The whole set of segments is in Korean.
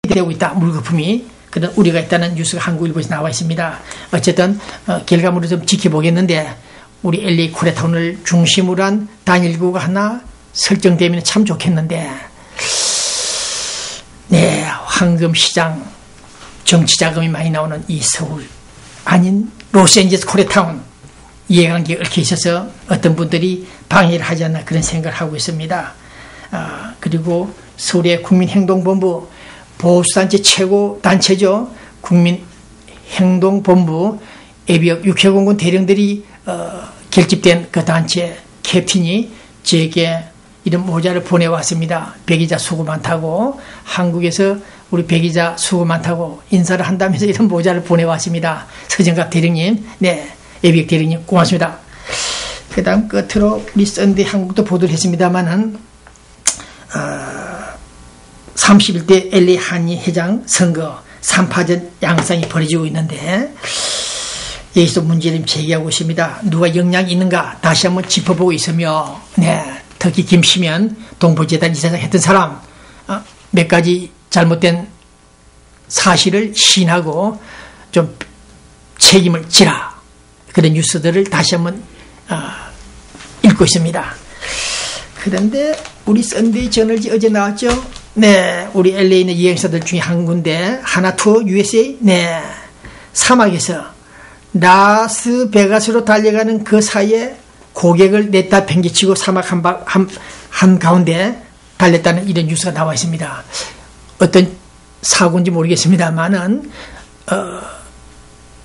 되고 있다. 물거품이. 그런 우려가 있다는 뉴스가 한국일보에서 나와 있습니다. 어쨌든 결과물을 좀 지켜보겠는데 우리 LA 코리아타운을 중심으로 한 단일구가 하나 설정되면 참 좋겠는데 네, 황금시장 정치자금이 많이 나오는 이 서울 아닌 로스앤젤레스 코리아타운 이해관계가 얽혀 있어서 어떤 분들이 방해를 하지 않나 그런 생각을 하고 있습니다. 그리고 서울의 국민행동본부 보수단체 최고 단체죠. 국민행동본부 예비역 육해공군 대령들이 결집된 그 단체 캡틴이 제게 이런 모자를 보내왔습니다. 백이자 수고 많다고 한국에서 우리 백이자 수고 많다고 인사를 한다면서 이런 모자를 보내왔습니다. 서정갑 대령님, 네, 예비역 대령님 고맙습니다. 그 다음 끝으로 우리 썬데이 한국도 보도를 했습니다만은 31대 LA 한의회장 선거 3파전 양상이 벌어지고 있는데 여기서 문제를 제기하고 있습니다. 누가 역량이 있는가 다시 한번 짚어보고 있으며 네, 특히 김시면 동부재단 이사장 했던 사람 몇 가지 잘못된 사실을 시인하고 좀 책임을 지라 그런 뉴스들을 다시 한번 읽고 있습니다. 그런데 우리 썬데이 저널지 어제 나왔죠. 네, 우리 LA에 있는 여행사들 중에 한 군데 하나투어 USA 네, 사막에서 라스베가스로 달려가는 그 사이에 고객을 냈다 팽개치고 사막 한 가운데 달렸다는 이런 뉴스가 나와 있습니다. 어떤 사고인지 모르겠습니다만은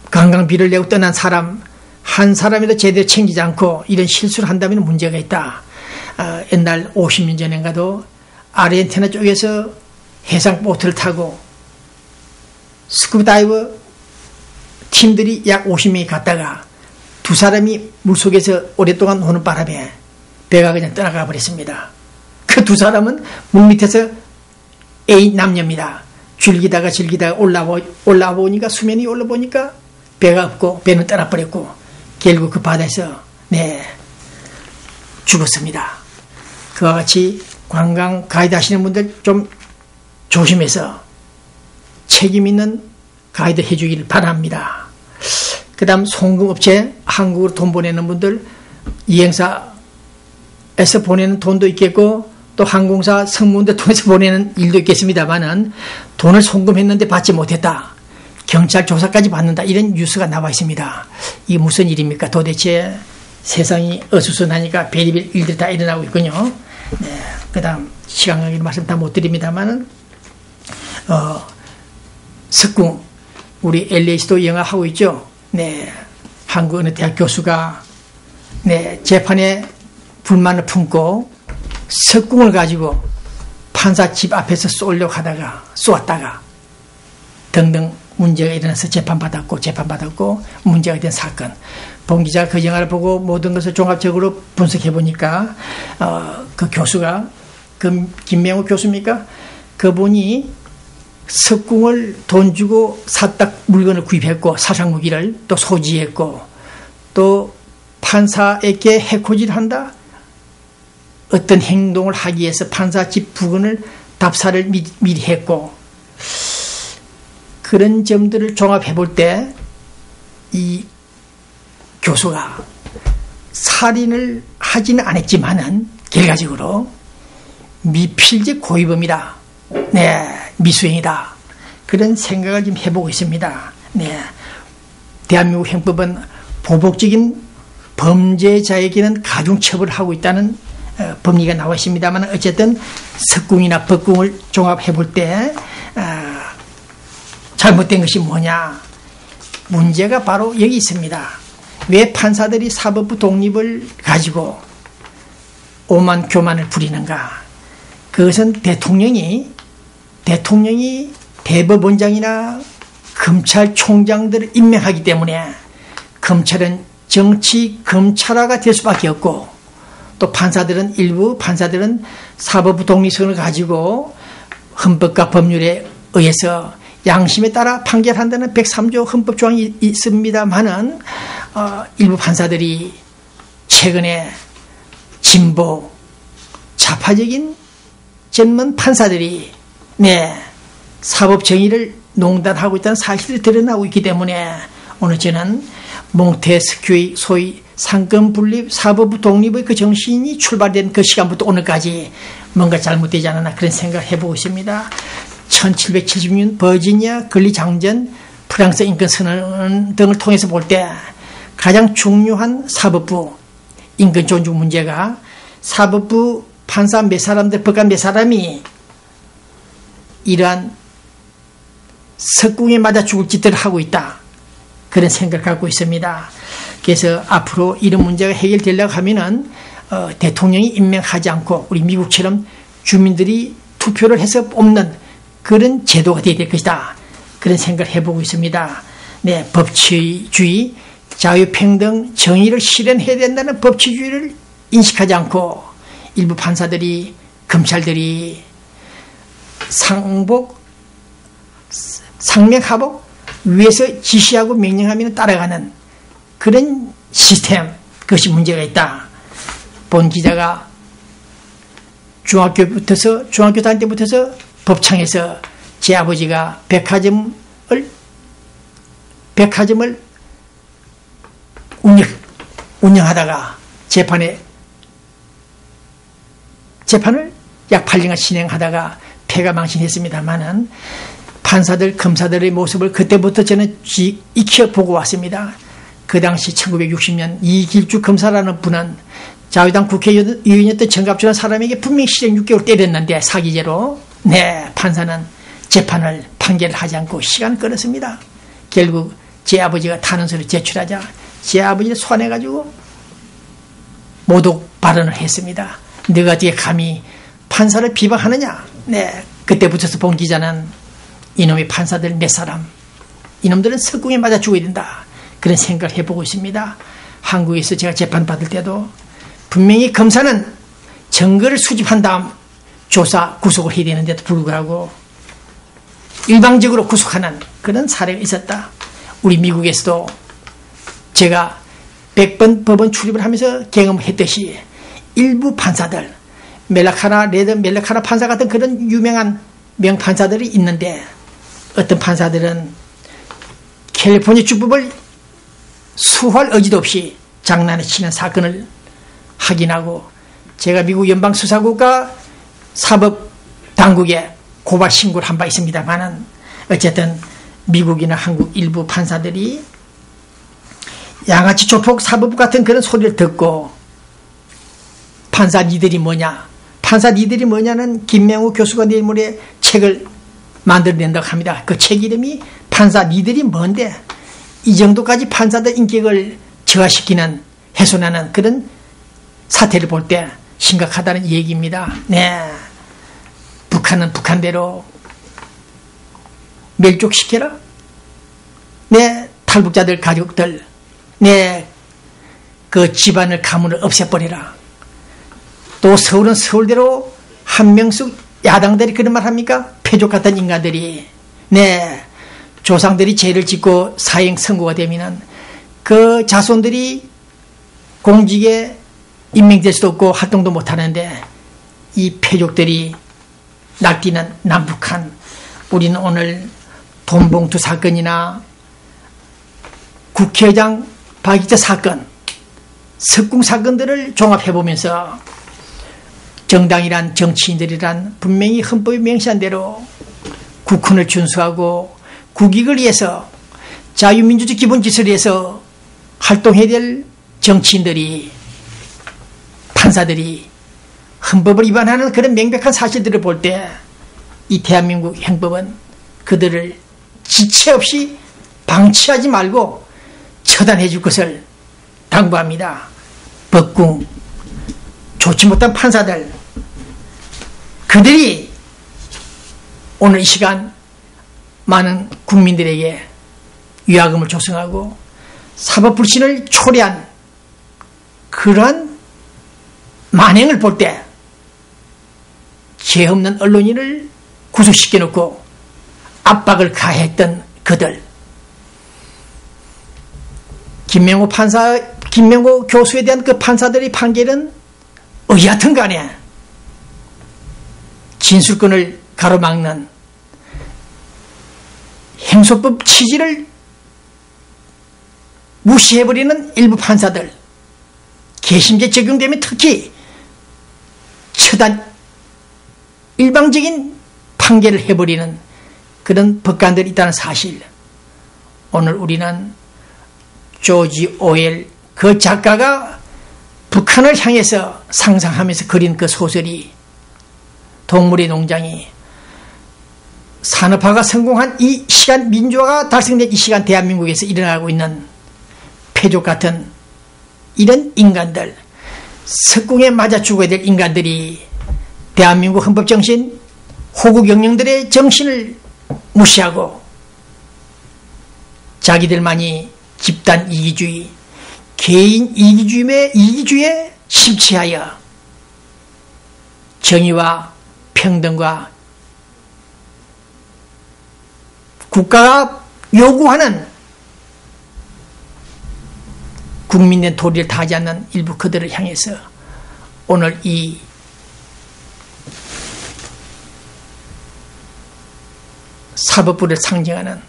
관광비를 내고 떠난 사람 한 사람이라도 제대로 챙기지 않고 이런 실수를 한다면 문제가 있다. 옛날 50년 전인가도 아르헨티나 쪽에서 해상보트를 타고 스쿠버 팀들이 약 50명이 갔다가 두 사람이 물속에서 오랫동안 노는 바람에 배가 그냥 떠나가 버렸습니다. 그 두 사람은 물 밑에서 A 남녀입니다. 즐기다가 올라보니까 수면이 올라보니까 배가 없고 배는 떠나버렸고 결국 그 바다에서 네 죽었습니다. 그와 같이 관광 가이드 하시는 분들 좀 조심해서 책임 있는 가이드 해주기를 바랍니다. 그 다음 송금업체 한국으로 돈 보내는 분들 이행사에서 보내는 돈도 있겠고 또 항공사 승무원들 통해서 보내는 일도 있겠습니다만은 돈을 송금했는데 받지 못했다. 경찰 조사까지 받는다. 이런 뉴스가 나와 있습니다. 이게 무슨 일입니까? 도대체 세상이 어수선하니까 별의별 일들이 다 일어나고 있군요. 네. 그 다음 시간 관계로 말씀 다 못 드립니다만은 석궁 우리 LA에서도 영화하고 있죠. 네, 한국 어느 대학 교수가 네 재판에 불만을 품고 석궁을 가지고 판사 집 앞에서 쏘려고 하다가 쏘았다가 등등 문제가 일어나서 재판받았고 문제가 된 사건. 본 기자가 그 영화를 보고 모든 것을 종합적으로 분석해 보니까 그 교수가 그 김명우 교수입니까? 그분이 석궁을 돈 주고 샀다 물건을 구입했고 사상무기를 또 소지했고 또 판사에게 해코지를 한다. 어떤 행동을 하기 위해서 판사 집 부근을 답사를 미리 했고 그런 점들을 종합해 볼 때 이 교수가 살인을 하지는 않았지만은 결과적으로 미필적 고의범이다. 네, 미수행이다. 그런 생각을 지금 해보고 있습니다. 네, 대한민국 형법은 보복적인 범죄자에게는 가중처벌을 하고 있다는 법리가 나와 있습니다만 어쨌든 석궁이나 법궁을 종합해 볼 때 잘못된 것이 뭐냐? 문제가 바로 여기 있습니다. 왜 판사들이 사법부 독립을 가지고 오만 교만을 부리는가? 그것은 대통령이 대법원장이나 검찰총장들을 임명하기 때문에 검찰은 정치 검찰화가 될 수밖에 없고 또 일부 판사들은 사법부 독립성을 가지고 헌법과 법률에 의해서 양심에 따라 판결한다는 103조 헌법 조항이 있습니다만은 일부 판사들이 최근에 진보 좌파적인 젊은 판사들이 네 사법 정의를 농단하고 있다는 사실이 드러나고 있기 때문에 오늘 저는 몽테스큐의 소위 상권 분립, 사법부 독립의 그 정신이 출발된 그 시간부터 오늘까지 뭔가 잘못되지 않았나 그런 생각을 해보고 있습니다. 1776년 버지니아 권리장전, 프랑스 인권선언 등을 통해서 볼 때 가장 중요한 사법부 인권 존중 문제가 사법부 판사 몇 사람들, 법관 몇 사람이 이러한 석궁에 맞아 죽을 짓들을 하고 있다. 그런 생각을 갖고 있습니다. 그래서 앞으로 이런 문제가 해결되려고 하면은 대통령이 임명하지 않고 우리 미국처럼 주민들이 투표를 해서 뽑는 그런 제도가 되어야 될 것이다. 그런 생각을 해보고 있습니다. 네, 법치주의, 자유평등, 정의를 실현해야 된다는 법치주의를 인식하지 않고 일부 판사들이, 검찰들이 상명하복 위에서 지시하고 명령하면 따라가는 그런 시스템, 그것이 문제가 있다. 본 기자가 중학교 다닐 때부터서 법창에서 제 아버지가 백화점을 운영하다가 재판을 약 8년간 진행하다가 폐가망신했습니다만은 판사들, 검사들의 모습을 그때부터 저는 익혀보고 왔습니다. 그 당시 1960년 이길주 검사라는 분은 자유당 국회의원이었던 정갑주라는 사람에게 분명히 실형 6개월 때렸는데 사기죄로. 네, 판사는 재판을 판결을 하지 않고 시간을 끌었습니다. 결국 제 아버지가 탄원서를 제출하자 제 아버지를 소환해가지고 모독 발언을 했습니다. 너가 어떻게 감히 판사를 비방하느냐. 네, 그때부터 본 기자는 이놈의 판사들 몇 사람, 이놈들은 석궁에 맞아 죽어야 된다. 그런 생각을 해보고 있습니다. 한국에서 제가 재판받을 때도 분명히 검사는 증거를 수집한 다음 조사, 구속을 해야 되는데도 불구하고 일방적으로 구속하는 그런 사례가 있었다. 우리 미국에서도 제가 100번 법원 출입을 하면서 경험했듯이 일부 판사들, 멜라카나 판사 같은 그런 유명한 명판사들이 있는데 어떤 판사들은 캘리포니아 주법을 수호할 의지도 없이 장난을 치는 사건을 확인하고 제가 미국 연방수사국과 사법당국에 고발 신고를 한 바 있습니다만은 어쨌든 미국이나 한국 일부 판사들이 양아치 조폭 사법부 같은 그런 소리를 듣고 판사 니들이 뭐냐는 김명우 교수가 내일 모레 책을 만들어낸다고 합니다. 그 책 이름이 판사 니들이 뭔데 이 정도까지 판사들 인격을 저하시키는 훼손하는 그런 사태를 볼 때 심각하다는 얘기입니다. 네, 북한은 북한대로 멸족시켜라. 네, 탈북자들 가족들, 네, 그 집안을 가문을 없애버리라. 또 서울은 서울대로 한명숙 야당들이 그런 말 합니까? 패족 같은 인간들이. 네, 조상들이 죄를 짓고 사형 선고가 되면은 그 자손들이 공직에 임명될 수도 없고 활동도 못하는데 이 패족들이 날뛰는 남북한, 우리는 오늘 돈봉투 사건이나 국회의장 박익자 사건, 석궁 사건들을 종합해보면서 정당이란, 정치인들이란 분명히 헌법에 명시한 대로 국헌을 준수하고 국익을 위해서 자유민주주의 기본질서를 위해서 활동해야 될 정치인들이, 판사들이 헌법을 위반하는 그런 명백한 사실들을 볼 때 이 대한민국 형법은 그들을 지체 없이 방치하지 말고 처단해 줄 것을 당부합니다. 법궁, 좋지 못한 판사들, 그들이 오늘 이 시간 많은 국민들에게 위화감을 조성하고 사법불신을 초래한 그러한 만행을 볼 때 죄 없는 언론인을 구속시켜놓고 압박을 가했던 그들, 김명호 교수에 대한 그 판사들의 판결은 어이하튼 간에 진술권을 가로막는 행소법 취지를 무시해버리는 일부 판사들, 개심제 적용되면 특히 처단 일방적인 판결을 해버리는 그런 법관들이 있다는 사실. 오늘 우리는 조지 오웰 그 작가가 북한을 향해서 상상하면서 그린 그 소설이 동물의 농장이 산업화가 성공한 이 시간, 민주화가 달성된 이 시간 대한민국에서 일어나고 있는 패족 같은 이런 인간들, 석궁에 맞아 죽어야 될 인간들이 대한민국 헌법정신, 호국영령들의 정신을 무시하고 자기들만이 집단 이기주의, 개인 이기주의에 심취하여 정의와 평등과 국가가 요구하는 국민의 도리를 다하지 않는 일부 그들을 향해서 오늘 이 사법부를 상징하는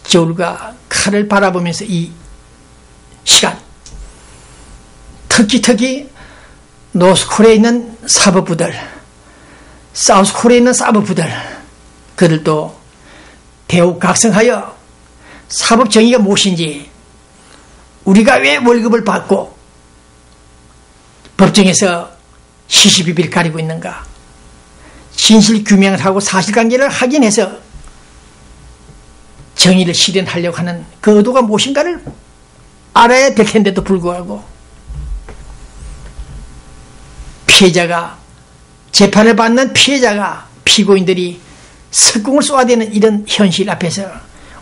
저울과 칼을 바라보면서 이 시간, 특히 노스코리아에 있는 사법부들, 사우스코리아에 있는 사법부들, 그들도 대우각성하여 사법 정의가 무엇인지, 우리가 왜 월급을 받고 법정에서 시시비비를 가리고 있는가, 진실 규명을 하고 사실관계를 확인해서 정의를 실현하려고 하는 그 의도가 무엇인가를 알아야 될 텐데도 불구하고 피해자가, 재판을 받는 피해자가, 피고인들이 석궁을 쏘아대는 이런 현실 앞에서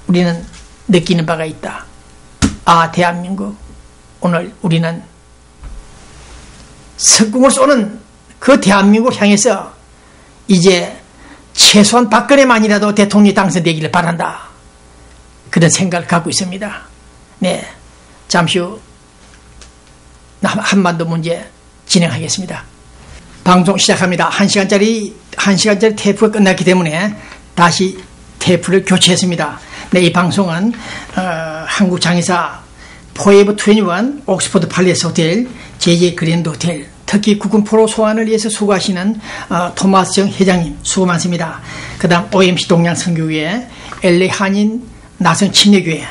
우리는 느끼는 바가 있다. 아, 대한민국, 오늘 우리는 석궁을 쏘는 그 대한민국 향해서 이제 최소한 박근혜만이라도 대통령이 당선되기를 바란다, 그런 생각을 갖고 있습니다. 네, 잠시 후 한반도 문제 진행하겠습니다. 방송 시작합니다. 1시간짜리 테이프가 끝났기 때문에 다시 테이프를 교체했습니다. 네, 이 방송은 한국장의사 포에버 21 옥스퍼드 팔레스 호텔, JJ 그랜드 호텔, 특히 국군포로 소환을 위해서 수고하시는 토마스 정 회장님 수고 많습니다. 그 다음 OMC 동양선교회, LA 한인 나성 침례교회,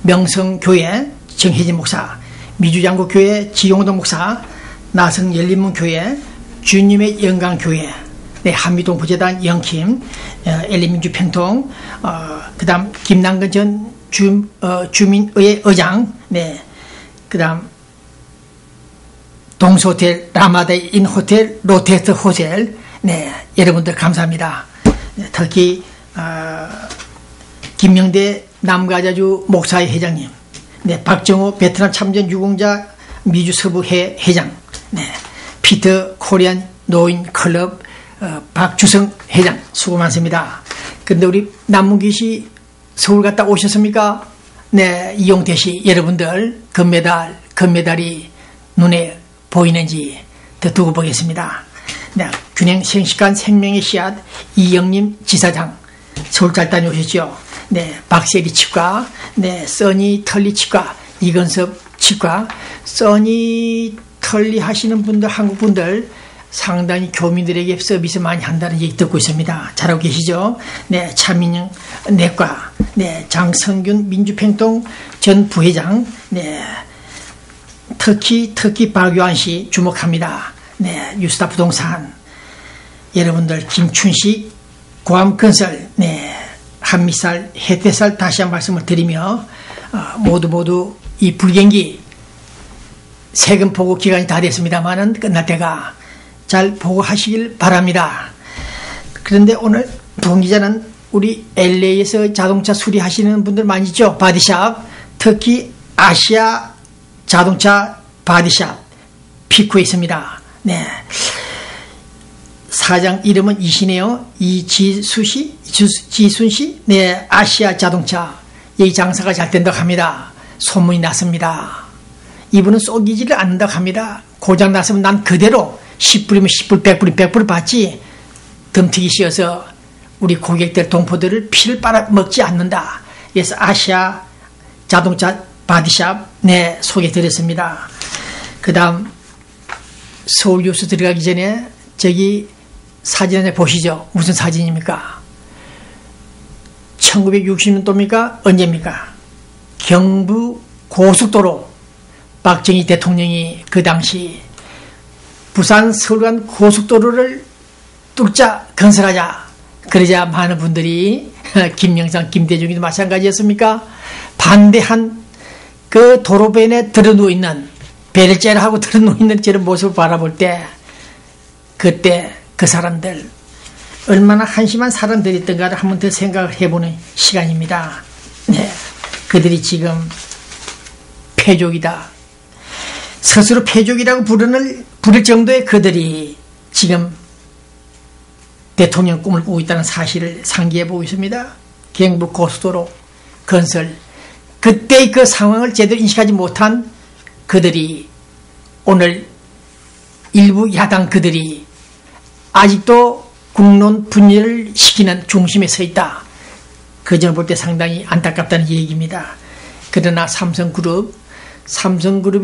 명성교회 정혜진 목사, 미주장국교회 지용동 목사, 나성 열린문교회, 주님의 영광교회, 네, 한미동 부재단 영킴, LA민주평통, 그 다음 김남근 전 주민의회 의장, 네, 그 다음 동서호텔, 라마다인 호텔, 롯데호텔 호텔, 네, 여러분들 감사합니다. 특히 김명대 남가자주 목사회 회장님, 네, 박정호 베트남 참전 유공자 미주서부회 회장, 네, 피터 코리안 노인 클럽 박주성 회장 수고 많습니다. 그런데 우리 남문기시 서울 갔다 오셨습니까? 네, 이용태 씨, 여러분들 금메달이 눈에 보이는지 더 두고 보겠습니다. 네, 균형 생식관 생명의 씨앗 이영림 지사장 서울 잘 다녀오셨죠? 네, 박세리 치과, 네, 써니 털리 치과, 이건섭 치과, 써니 털리 하시는 분들, 한국 분들 상당히 교민들에게 서비스 많이 한다는 얘기 듣고 있습니다. 잘하고 계시죠? 네, 차민영 내과, 네, 장성균 민주평통 전 부회장, 네, 특히 박유한 씨 주목합니다. 네, 유스타 부동산, 여러분들 김춘식 고암건설, 네, 한미살, 해태살 다시 한 말씀을 드리며 모두 이 불경기 세금 보고 기간이 다 됐습니다만은 끝날 때가 잘 보고하시길 바랍니다. 그런데 오늘 동기자는 우리 LA에서 자동차 수리하시는 분들 많이 있죠? 바디샵, 특히 아시아 자동차 바디샵 피코에 있습니다. 네, 사장 이름은 이시네요. 지순씨, 네, 아시아 자동차 여기 장사가 잘 된다고 합니다. 소문이 났습니다. 이분은 쏘기지를 않는다고 합니다. 고장 났으면 난 그대로 10불이면 10불, 100불이면 100불 받지 덤튀기 씌어서 우리 고객들, 동포들을 피를 빨아먹지 않는다. 그래서 아시아 자동차 바디샵 소개드렸습니다. 그 다음 서울 뉴스 들어가기 전에 저기 사진 하나 보시죠. 무슨 사진입니까? 1960년도입니까? 언제입니까? 경부 고속도로 박정희 대통령이 그 당시 부산 서울 간 고속도로를 뚫자 건설하자 그러자 많은 분들이 김영삼 김대중이도 마찬가지였습니까? 반대한 그 도로변에 들어누워있는 배를 째라하고 들어누워있는 저런 모습을 바라볼 때 그때 그 사람들 얼마나 한심한 사람들이었던가를 한번 더 생각을 해보는 시간입니다. 네, 그들이 지금 패족이다. 스스로 패족이라고 부를 정도의 그들이 지금 대통령 꿈을 꾸고 있다는 사실을 상기해 보고 있습니다. 경부 고속도로 건설. 그때의 그 상황을 제대로 인식하지 못한 그들이 오늘 일부 야당 그들이 아직도 국론 분열을 시키는 중심에 서 있다. 그 점을 볼 때 상당히 안타깝다는 얘기입니다. 그러나 삼성그룹이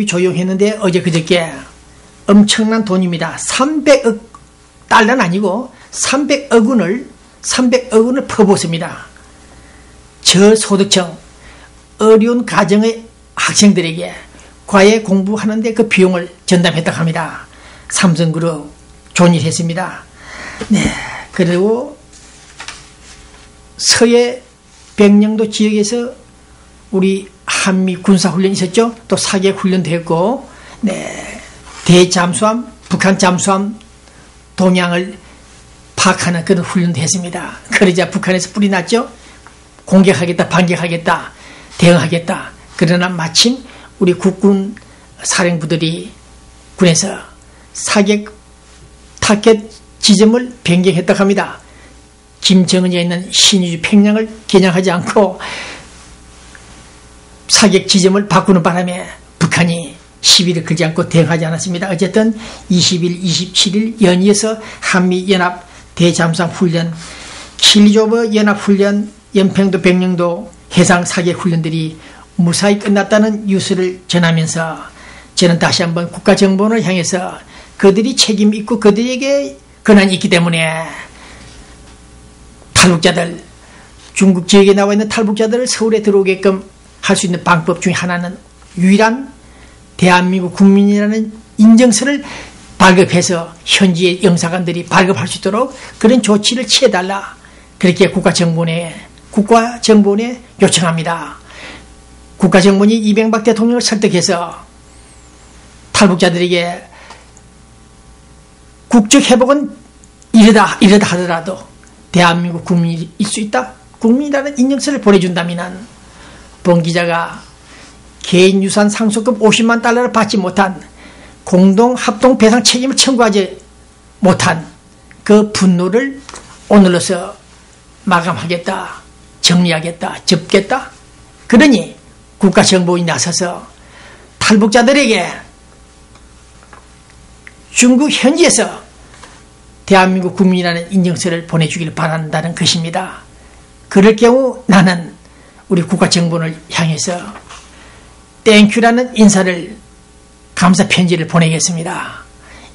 조용했는데 어제 그저께 엄청난 돈입니다. 300억 달러는 아니고 300억 원을 퍼붓습니다. 저소득층 어려운 가정의 학생들에게 과외 공부하는데 그 비용을 전담했다고 합니다. 삼성그룹 좋은 일 했습니다. 네, 그리고 서해 백령도 지역에서 우리 한미 군사훈련이 있었죠. 또 사격 훈련도 했고, 네, 대잠수함, 북한 잠수함 동향을 파악하는 그런 훈련도 했습니다. 그러자 북한에서 뿔이 났죠. 공격하겠다, 반격하겠다, 대응하겠다. 그러나 마침 우리 국군 사령부들이 군에서 사격 타켓 지점을 변경했다고 합니다. 김정은에 있는 신의주 평양을 겨냥하지 않고 사격 지점을 바꾸는 바람에 북한이 시비를 걸지 않고 대응하지 않았습니다. 어쨌든 20일, 27일 연이어서 한미연합 대잠수함 훈련, 킬리조버 연합훈련, 연평도 백령도 해상 사격 훈련들이 무사히 끝났다는 뉴스를 전하면서 저는 다시 한번 국가정보원을 향해서 그들이 책임 있고 그들에게 권한이 있기 때문에 탈북자들, 중국 지역에 나와 있는 탈북자들을 서울에 들어오게끔 할 수 있는 방법 중에 하나는 유일한 대한민국 국민이라는 인증서를 발급해서 현지의 영사관들이 발급할 수 있도록 그런 조치를 취해달라. 그렇게 국가정보원에 요청합니다. 국가정보원이 이명박 대통령을 설득해서 탈북자들에게 국적회복은 이러다 하더라도 대한민국 국민일 수 있다. 국민이라는 인증서를 보내준다면 본 기자가 개인유산 상속금 50만 달러를 받지 못한 공동합동 배상 책임을 청구하지 못한 그 분노를 오늘로서 마감하겠다, 정리하겠다, 접겠다. 그러니 국가정보원이 나서서 탈북자들에게 중국 현지에서 대한민국 국민이라는 인증서를 보내주기를 바란다는 것입니다. 그럴 경우 나는 우리 국가정보원을 향해서 땡큐라는 인사를 감사 편지를 보내겠습니다.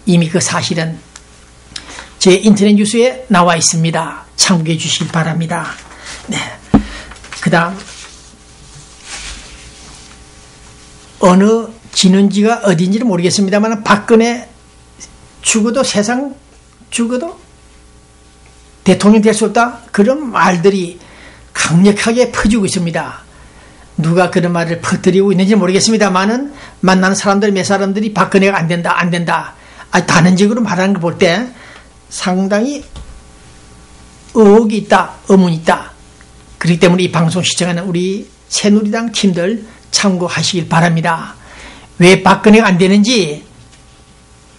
이미 그 사실은 제 인터넷 뉴스에 나와 있습니다. 참고해 주시기 바랍니다. 네. 그 다음 어느 진원지가 어딘지는 모르겠습니다만 박근혜 죽어도 세상 죽어도 대통령 될 수 없다. 그런 말들이 강력하게 퍼지고 있습니다. 누가 그런 말을 퍼뜨리고 있는지 모르겠습니다만은 만나는 사람들 몇 사람들이 박근혜가 안 된다. 단언적으로 말하는 걸 볼 때 상당히 의혹이 있다, 의문이 있다. 그렇기 때문에 이 방송 시청하는 우리 새누리당 팀들 참고하시길 바랍니다. 왜 박근혜가 안 되는지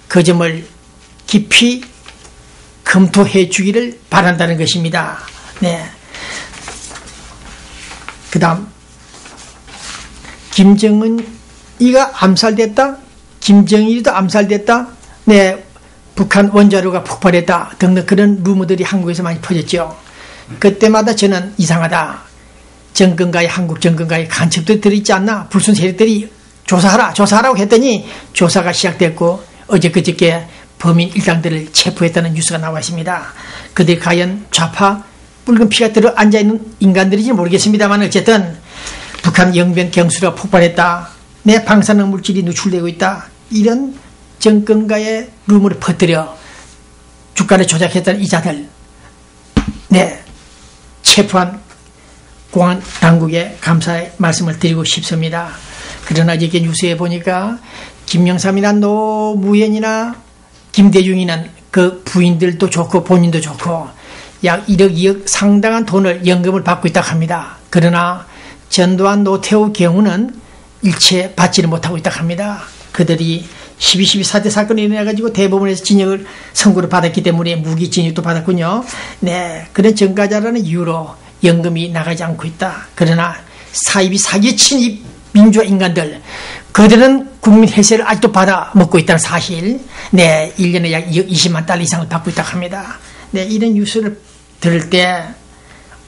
그 점을 깊이 검토해 주기를 바란다는 것입니다. 네. 그 다음 김정은이가 암살됐다, 김정일이도 암살됐다, 네, 북한 원자로가 폭발했다 등등 그런 루머들이 한국에서 많이 퍼졌죠. 그때마다 저는 이상하다. 정권가의 한국 정권가의 간첩들이 들어있지 않나? 불순 세력들이 조사하라고 했더니 조사가 시작됐고 어제 그저께 범인 일당들을 체포했다는 뉴스가 나와 있습니다. 그들이 과연 좌파 붉은 피가 들어 앉아있는 인간들인지 모르겠습니다만 어쨌든 북한 영변 경수가 폭발했다. 내 방사능 물질이 누출되고 있다. 이런 정권가의 루머를 퍼뜨려 주가를 조작했다는 이자들 체포한 공안 당국에 감사의 말씀을 드리고 싶습니다. 그러나 이렇게 뉴스에 보니까 김영삼이나 노무현이나 김대중이나 그 부인들도 좋고 본인도 좋고 약 1억 2억 상당한 돈을 연금을 받고 있다고 합니다. 그러나 전두환 노태우 경우는 일체 받지를 못하고 있다고 합니다. 그들이 12.12 사태 사건이 일어나가지고 대법원에서 징역을 선고를 받았기 때문에 무기징역도 받았군요. 그런 전가자라는 이유로 연금이 나가지 않고 있다. 그러나 사입이 사기친 이 민주화 인간들, 그들은 국민 혜세를 아직도 받아 먹고 있다는 사실. 1년에 약 2억 20만 달러 이상을 받고 있다고 합니다. 이런 뉴스를 들을 때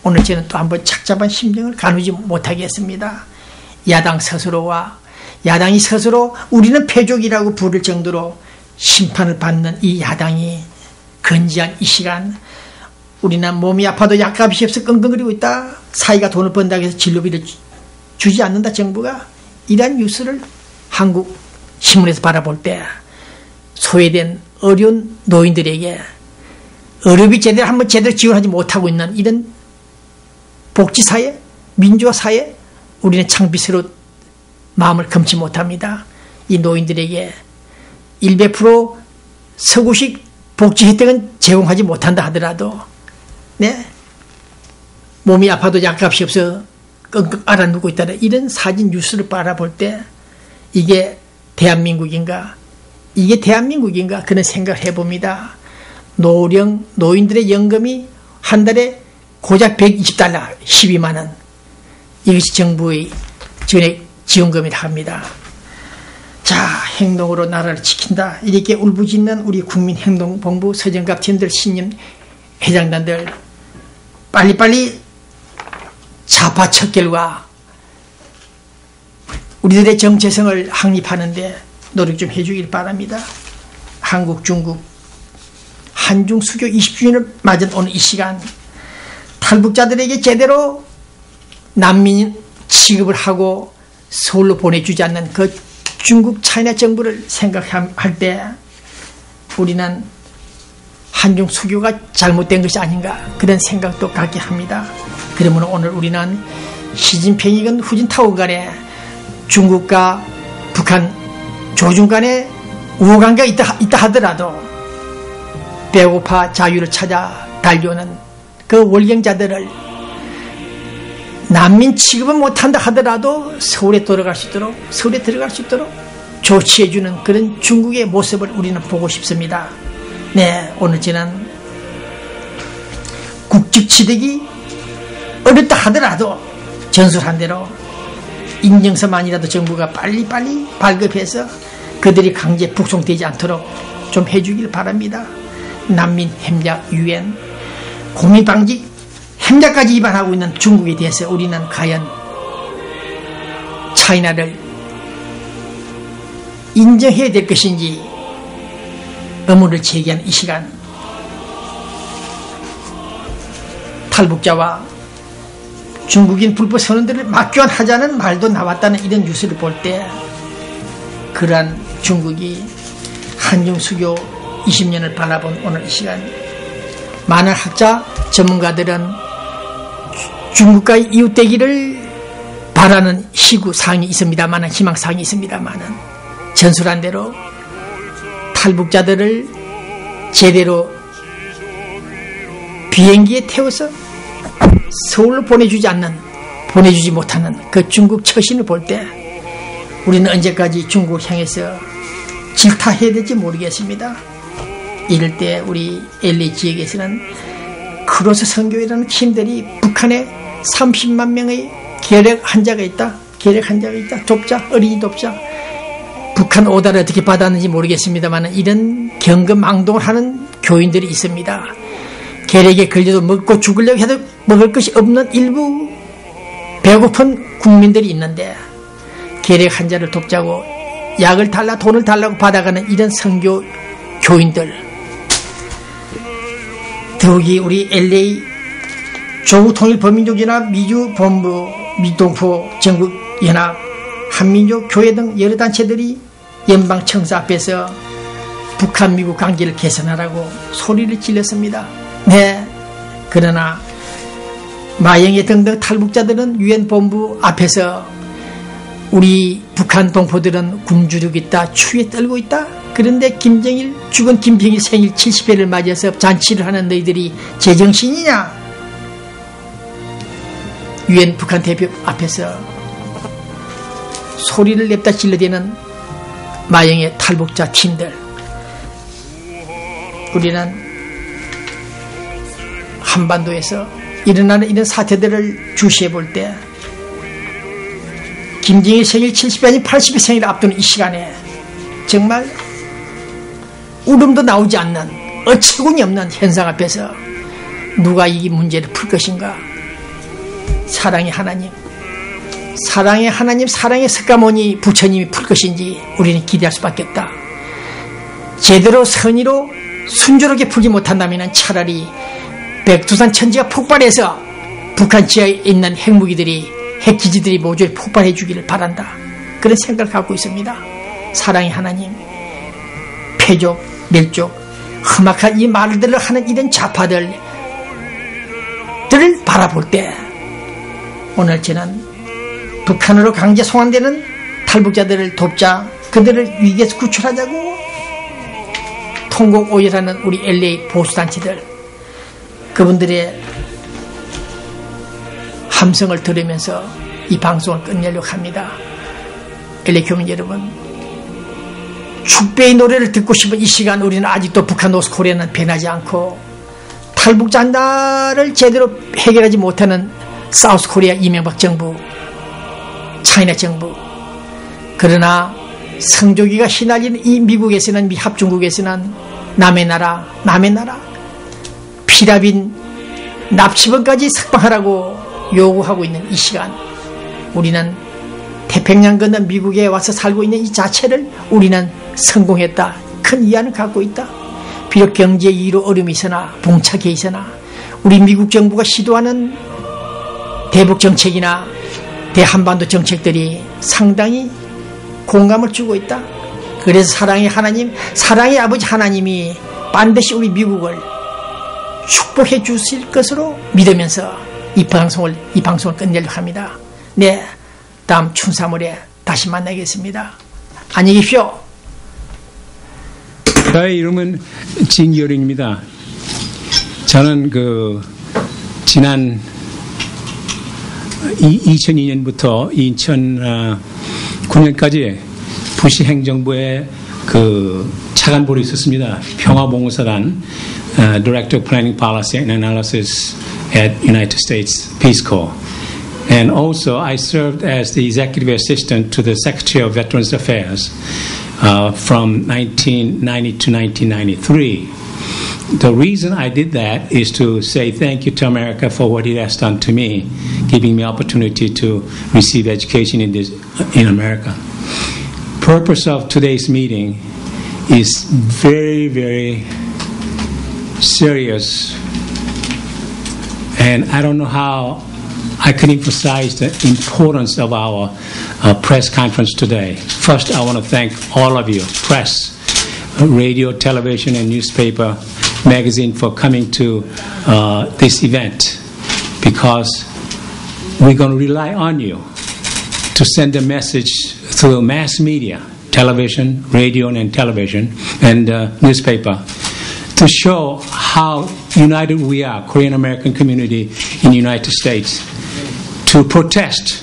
오늘 저는 또 한번 착잡한 심정을 가누지 못하겠습니다. 야당이 스스로 우리는 패족이라고 부를 정도로 심판을 받는 이 야당이 건재한 이 시간, 우리는 몸이 아파도 약값이 없어 끙끙거리고 있다. 사이가 돈을 번다고 해서 진료비를 주지 않는다 정부가. 이러한 뉴스를 한국 신문에서 바라볼 때 소외된 어려운 노인들에게 의료비 제대로 지원하지 못하고 있는 이런 복지사회, 민주화사회, 우리는 창피스러워 마음을 금치 못합니다. 이 노인들에게 100% 서구식 복지 혜택은 제공하지 못한다 하더라도 몸이 아파도 약값이 없어 끙끙 앓아누고 있다는 이런 사진 뉴스를 바라볼 때 이게 대한민국인가 그런 생각을 해봅니다. 노인들의 연금이 한 달에 고작 120달러 12만 원, 이것이 정부의 지원금이라 합니다. 자, 행동으로 나라를 지킨다. 이렇게 울부짖는 우리 국민행동본부 서정갑 팀들, 신임 회장단들, 빨리빨리 좌파 척결과 우리들의 정체성을 확립하는데 노력 좀 해주길 바랍니다. 한국, 중국, 한중 수교 20주년을 맞은 오늘 이 시간, 탈북자들에게 제대로 난민 취급을 하고 서울로 보내주지 않는 그 중국 차이나 정부를 생각할 때 우리는 한중 수교가 잘못된 것이 아닌가 그런 생각도 갖게 합니다. 그러면 오늘 우리는 시진핑이건 후진타오 간에 중국과 북한 조중 간에 우호관계가 있다 하더라도 배고파 자유를 찾아 달려오는 그 월경자들을 난민 취급은 못한다 하더라도 서울에 들어갈 수 있도록 조치해주는 그런 중국의 모습을 우리는 보고 싶습니다. 오늘 저는 국직취득이 어렵다 하더라도 전술한 대로 인증서만이라도 정부가 빨리빨리 발급해서 그들이 강제 북송되지 않도록 좀 해주길 바랍니다. 난민 협약 유엔 고민방지 협약까지 위반하고 있는 중국에 대해서 우리는 과연 차이나를 인정해야 될 것인지 의문을 제기한 이 시간, 탈북자와 중국인 불법 선원들을 막교환하자는 말도 나왔다는 이런 뉴스를 볼 때 그러한 중국이 한중 수교 20년을 바라본 오늘 이 시간, 많은 학자 전문가들은 중국과의 이웃되기를 바라는 희구사항이 있습니다만, 희망사항이 있습니다만, 전술한 대로 탈북자들을 제대로 비행기에 태워서 서울로 보내주지 못하는 그 중국 처신을 볼 때 우리는 언제까지 중국을 향해서 질타해야 될지 모르겠습니다. 이럴 때 우리 LA 지역에서는 크로스 선교회라는 팀들이 북한에 30만 명의 계략 환자가 있다. 돕자, 어린이 돕자. 북한 오다를 어떻게 받았는지 모르겠습니다만 이런 경금망동을 하는 교인들이 있습니다. 계략에 걸려도 먹고 죽으려고 해도 먹을 것이 없는 일부 배고픈 국민들이 있는데 계략 환자를 돕자고 약을 달라 돈을 달라고 받아가는 이런 선교 교인들, 더욱이 우리 LA 조국통일범민족연합 미주본부, 미동포 전국연합, 한민족 교회 등 여러 단체들이 연방청사 앞에서 북한 미국 관계를 개선하라고 소리를 질렀습니다. 네, 그러나 마영애 등등 탈북자들은 유엔 본부 앞에서 우리 북한 동포들은 굶주리고 있다, 추위에 떨고 있다. 그런데 죽은 김정일 생일 70회를 맞이해서 잔치를 하는 너희들이 제정신이냐? 유엔 북한 대표 앞에서 소리를 냅다 질러대는 마영의 탈북자 팀들, 우리는 한반도에서 일어나는 이런 사태들을 주시해 볼 때 김정일 생일 70이 아닌 80의 생일을 앞두는 이 시간에 정말 울음도 나오지 않는 어처구니 없는 현상 앞에서 누가 이 문제를 풀 것인가? 사랑의 하나님, 사랑의 석가모니 부처님이 풀 것인지 우리는 기대할 수밖에 없다. 제대로 선의로 순조롭게 풀지 못한다면 차라리 백두산 천지가 폭발해서 북한 지하에 있는 핵기지들이 모조리 폭발해 주기를 바란다. 그런 생각을 갖고 있습니다. 사랑의 하나님, 패족, 멸족, 험악한 이 말들을 하는 이런 좌파들을 바라볼 때 오늘 저는 북한으로 강제 송환되는 탈북자들을 돕자, 그들을 위기에서 구출하자고 통곡 오열하는 우리 LA 보수단체들, 그분들의 함성을 들으면서 이 방송을 끝내려고 합니다. LA 교민 여러분, 축배의 노래를 듣고 싶은 이 시간 우리는 아직도 북한 노스코리아는 변하지 않고 탈북자를 제대로 해결하지 못하는 사우스코리아 이명박 정부, 차이나 정부, 그러나 성조기가 휘날리는 이 미국에서는, 미합중국에서는 남의 나라 피라빈 납치범까지 석방하라고 요구하고 있는 이 시간, 우리는 태평양 건너 미국에 와서 살고 있는 이 자체를 우리는 성공했다, 큰 위안을 갖고 있다. 비록 경제 이유로 어려움이 있으나, 봉착해 있으나 우리 미국 정부가 시도하는 대북 정책이나 대한반도 정책들이 상당히 공감을 주고 있다. 그래서 사랑의 하나님, 사랑의 아버지 하나님이 반드시 우리 미국을 축복해 주실 것으로 믿으면서 이 방송을 끝내려고 합니다. 네, 다음 춘삼월에 다시 만나겠습니다. 안녕히 계십시오. 저의 이름은 진결인입니다. 저는 지난 2002년부터 2009년까지 부시 행정부의 차관보로 있었습니다. 평화봉사단 Director of Planning Policy and Analysis at United States Peace Corps. And also I served as the Executive Assistant to the Secretary of Veterans Affairs from 1990 to 1993. The reason I did that is to say thank you to America for what it has done to me, giving me opportunity to receive education in America. Purpose of today's meeting is very, very serious, and I don't know how I can emphasize the importance of our press conference today. First, I want to thank all of you, press, radio, television, and newspaper, magazine, for coming to this event, because we're going to rely on you to send a message through mass media, television, radio, and television, and newspaper, to show how united we are, Korean American community in the United States, to protest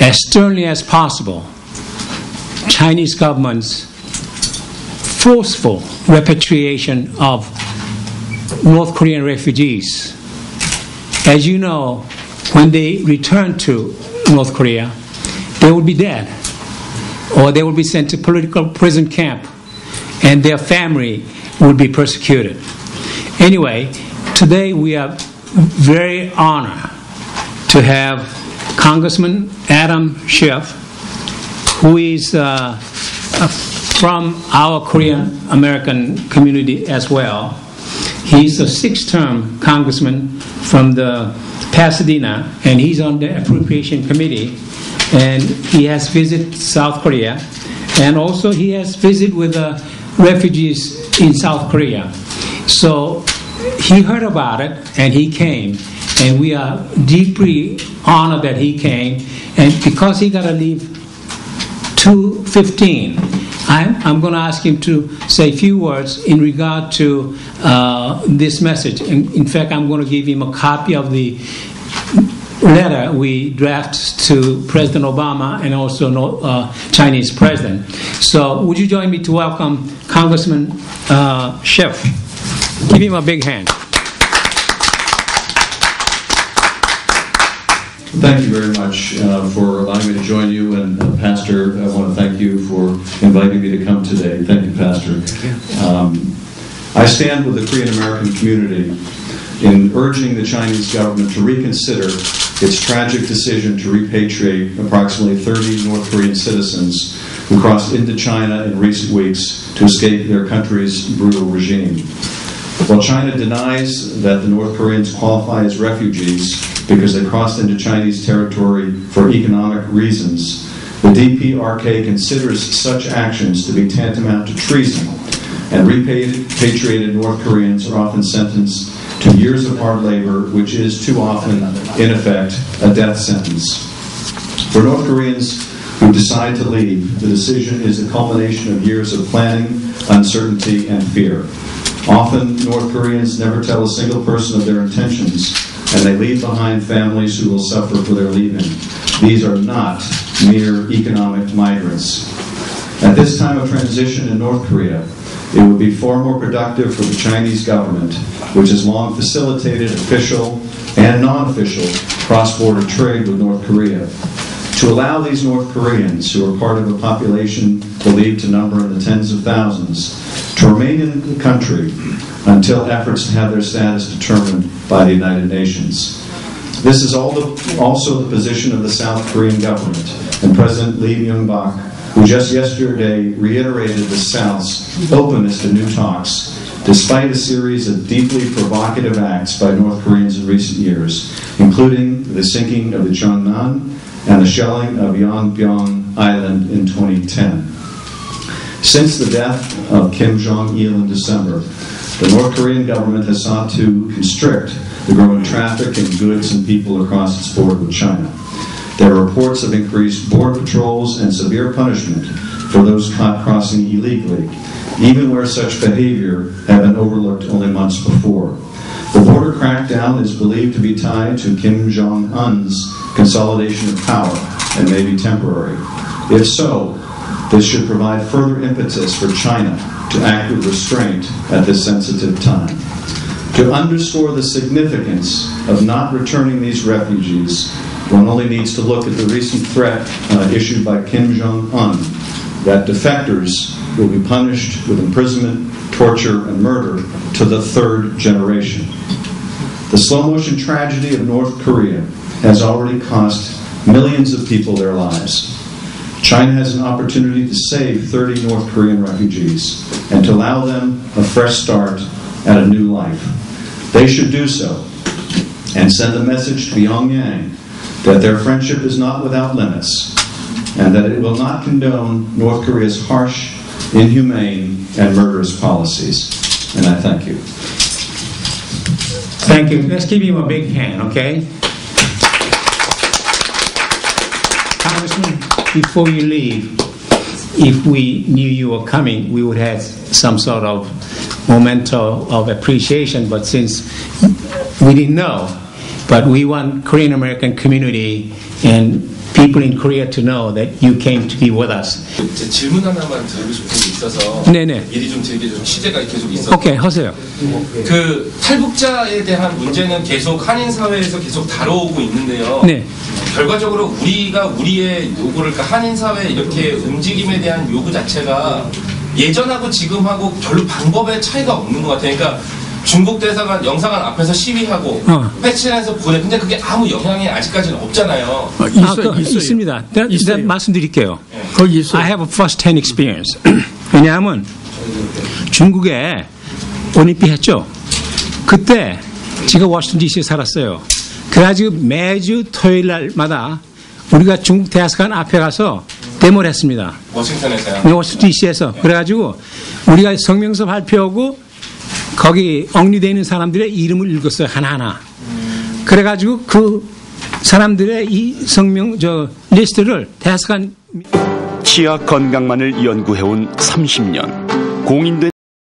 as sternly as possible Chinese government's forceful repatriation of North Korean refugees. As you know, when they return to North Korea, they will be dead, or they will be sent to political prison camp, and their family will be persecuted. Anyway, today we are very honored to have Congressman Adam Schiff, who is from our Korean American community as well. He's a 6th-term congressman from the Pasadena, and he's on the Appropriation Committee, and he has visited South Korea, and also he has visited with the refugees in South Korea. So he heard about it, and he came, and we are deeply honored that he came, and because he got to leave 2:15, I'm going to ask him to say a few words in regard to this message. In fact, I'm going to give him a copy of the letter we drafted to President Obama and also Chinese president. So would you join me to welcome Congressman Schiff? Give him a big hand. Thank you very much for allowing me to join you, and Pastor, I want to thank you for inviting me to come today. Thank you, Pastor. I stand with the Korean American community in urging the Chinese government to reconsider its tragic decision to repatriate approximately 30 North Korean citizens who crossed into China in recent weeks to escape their country's brutal regime. While China denies that the North Koreans qualify as refugees because they crossed into Chinese territory for economic reasons, the DPRK considers such actions to be tantamount to treason, and repatriated North Koreans are often sentenced to years of hard labor, which is too often, in effect, a death sentence. For North Koreans who decide to leave, the decision is a culmination of years of planning, uncertainty, and fear. Often, North Koreans never tell a single person of their intentions, and they leave behind families who will suffer for their leaving. These are not mere economic migrants. At this time of transition in North Korea, it would be far more productive for the Chinese government, which has long facilitated official and non-official cross-border trade with North Korea, to allow these North Koreans, who are part of a population believed to number in the tens of thousands, to remain in the country until efforts to have their status determined by the United Nations. This is also the position of the South Korean government and President Lee Myung-bak, who just yesterday reiterated the South's openness to new talks, despite a series of deeply provocative acts by North Koreans in recent years, including the sinking of the Cheongnan and the shelling of Yongbyon Island in 2010. Since the death of Kim Jong-il in December, the North Korean government has sought to constrict the growing traffic in goods and people across its border with China. There are reports of increased border patrols and severe punishment for those caught crossing illegally, even where such behavior had been overlooked only months before. The border crackdown is believed to be tied to Kim Jong-un's consolidation of power and may be temporary. If so, this should provide further impetus for China to act with restraint at this sensitive time. To underscore the significance of not returning these refugees, one only needs to look at the recent threat issued by Kim Jong-un that defectors will be punished with imprisonment, torture, and murder to the third generation. The slow-motion tragedy of North Korea has already cost millions of people their lives. China has an opportunity to save 30 North Korean refugees and to allow them a fresh start at a new life. They should do so and send a message to Pyongyang that their friendship is not without limits and that it will not condone North Korea's harsh, inhumane, and murderous policies. And I thank you. Thank you. Let's give him a big hand, okay? Congressman, before you leave, if we knew you were coming, we would have some sort of memento of appreciation, but since we didn't know, but we want Korean American community and people in Korea to know that you came to be with us. 제 질문 하나만 드리고 싶은 게 있어서 네네. 미리 좀 드리게 좀 취재가 계속 있어서 오케이, 하세요. 그 탈북자에 대한 문제는 계속 한인 사회에서 계속 다뤄오고 있는데요. 네. 결과적으로 우리가 우리의 요구를 그러니까 한인 사회 이렇게 움직임에 대한 요구 자체가 예전하고 지금하고 별로 방법의 차이가 없는 것 같아요. 그러니까 중국 대사관 영사관 앞에서 시위하고 패치해서 보내. 근데 그게 아무 영향이 아직까지는 없잖아요. 있습니다. 내가 말씀드릴게요. 거기 있어요. I have a first-hand experience. 왜냐하면 중국에 올림픽 했죠. 그때 제가 워싱턴 DC에 살았어요. 그래가지고 매주 토요일 날마다 우리가 중국 대사관 앞에 가서 데모를 했습니다. 워싱턴에서요? 네, 워싱턴 DC에서. 그래가지고 우리가 성명서 발표하고 거기 억류되어 있는 사람들의 이름을 읽었어요. 하나하나. 그래가지고 그 사람들의 이 리스트를 대사관 치아 건강만을 연구해온 30년. 공인된